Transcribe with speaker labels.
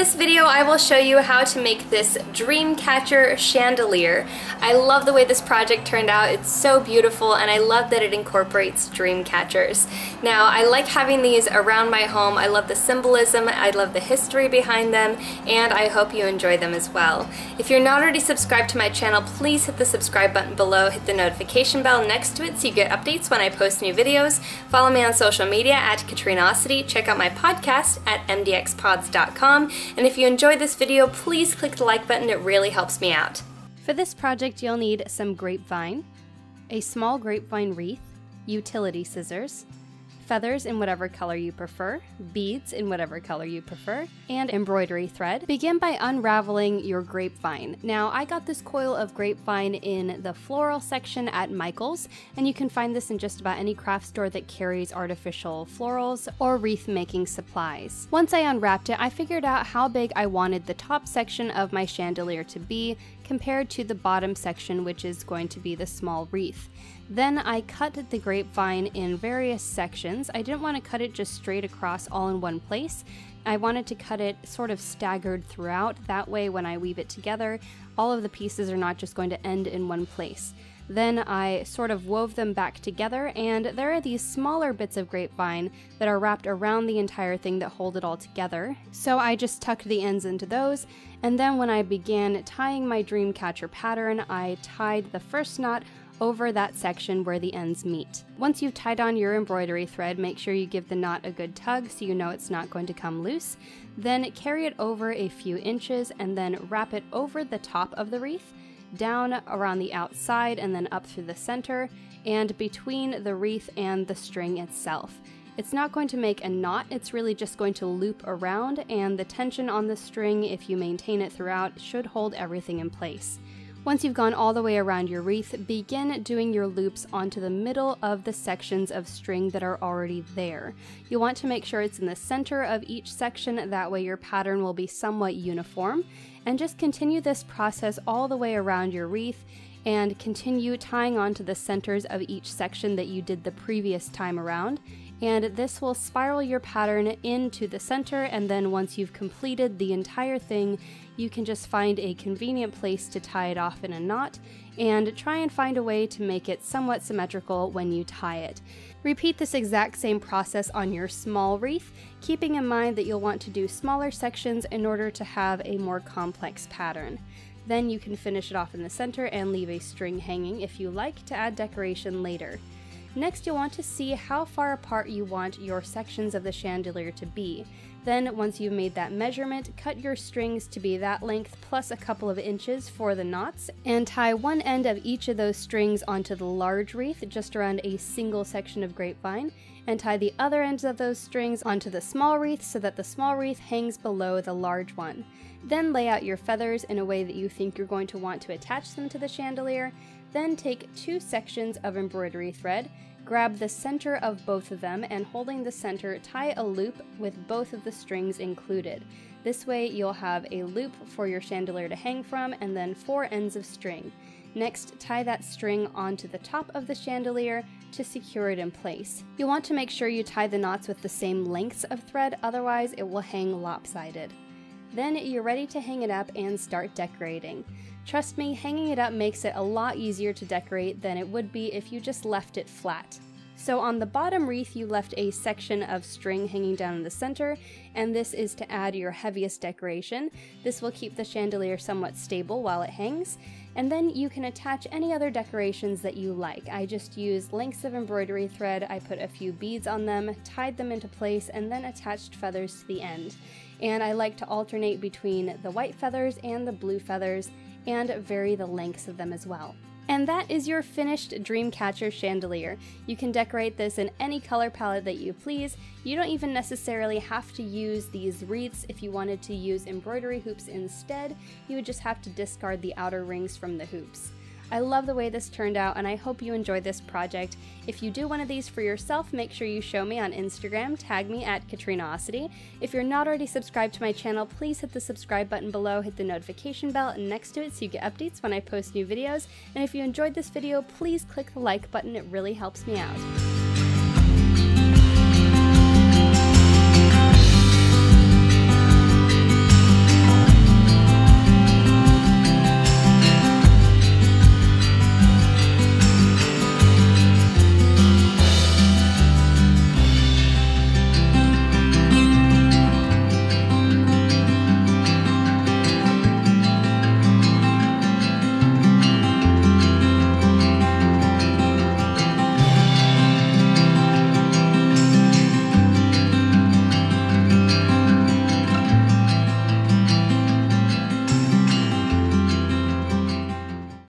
Speaker 1: this video, I will show you how to make this Dream Catcher Chandelier. I love the way this project turned out. It's so beautiful, and I love that it incorporates dream catchers. Now, I like having these around my home. I love the symbolism, I love the history behind them, and I hope you enjoy them as well. If you're not already subscribed to my channel, please hit the subscribe button below, hit the notification bell next to it so you get updates when I post new videos. Follow me on social media at Katrinaosity. Check out my podcast at MDXpods.com. And if you enjoyed this video, please click the like button. It really helps me out. For this project, you'll need some grapevine, a small grapevine wreath, utility scissors, feathers in whatever color you prefer, beads in whatever color you prefer, and embroidery thread. Begin by unraveling your grapevine. Now, I got this coil of grapevine in the floral section at Michael's, and you can find this in just about any craft store that carries artificial florals or wreath making supplies. Once I unwrapped it, I figured out how big I wanted the top section of my chandelier to be compared to the bottom section, which is going to be the small wreath. Then I cut the grapevine in various sections. I didn't want to cut it just straight across all in one place. I wanted to cut it sort of staggered throughout. That way when I weave it together, all of the pieces are not just going to end in one place. Then I sort of wove them back together, and there are these smaller bits of grapevine that are wrapped around the entire thing that hold it all together. So I just tucked the ends into those, and then when I began tying my dream catcher pattern, I tied the first knot over that section where the ends meet. Once you've tied on your embroidery thread, make sure you give the knot a good tug so you know it's not going to come loose. Then carry it over a few inches and then wrap it over the top of the wreath, down around the outside and then up through the center, and between the wreath and the string itself. It's not going to make a knot, it's really just going to loop around, and the tension on the string, if you maintain it throughout, should hold everything in place. Once you've gone all the way around your wreath, begin doing your loops onto the middle of the sections of string that are already there. You want to make sure it's in the center of each section, that way your pattern will be somewhat uniform. And just continue this process all the way around your wreath and continue tying onto the centers of each section that you did the previous time around. And this will spiral your pattern into the center, and then once you've completed the entire thing, you can just find a convenient place to tie it off in a knot and try and find a way to make it somewhat symmetrical when you tie it. Repeat this exact same process on your small wreath, keeping in mind that you'll want to do smaller sections in order to have a more complex pattern. Then you can finish it off in the center and leave a string hanging if you like to add decoration later. Next, you'll want to see how far apart you want your sections of the chandelier to be. Then, once you've made that measurement, cut your strings to be that length plus a couple of inches for the knots, and tie one end of each of those strings onto the large wreath just around a single section of grapevine, and tie the other ends of those strings onto the small wreath so that the small wreath hangs below the large one. Then lay out your feathers in a way that you think you're going to want to attach them to the chandelier. Then take two sections of embroidery thread, grab the center of both of them, and holding the center, tie a loop with both of the strings included. This way you'll have a loop for your chandelier to hang from, and then 4 ends of string. Next, tie that string onto the top of the chandelier to secure it in place. You'll want to make sure you tie the knots with the same lengths of thread, otherwise it will hang lopsided. Then you're ready to hang it up and start decorating. Trust me, hanging it up makes it a lot easier to decorate than it would be if you just left it flat. So on the bottom wreath, you left a section of string hanging down in the center, and this is to add your heaviest decoration. This will keep the chandelier somewhat stable while it hangs, and then you can attach any other decorations that you like. I just used lengths of embroidery thread, I put a few beads on them, tied them into place, and then attached feathers to the end. And I like to alternate between the white feathers and the blue feathers, and vary the lengths of them as well. And that is your finished Dream Catcher Chandelier. You can decorate this in any color palette that you please. You don't even necessarily have to use these wreaths. If you wanted to use embroidery hoops instead, you would just have to discard the outer rings from the hoops. I love the way this turned out, and I hope you enjoyed this project. If you do one of these for yourself, make sure you show me on Instagram, tag me at Katrinaosity. If you're not already subscribed to my channel, please hit the subscribe button below, hit the notification bell next to it so you get updates when I post new videos. And if you enjoyed this video, please click the like button, it really helps me out.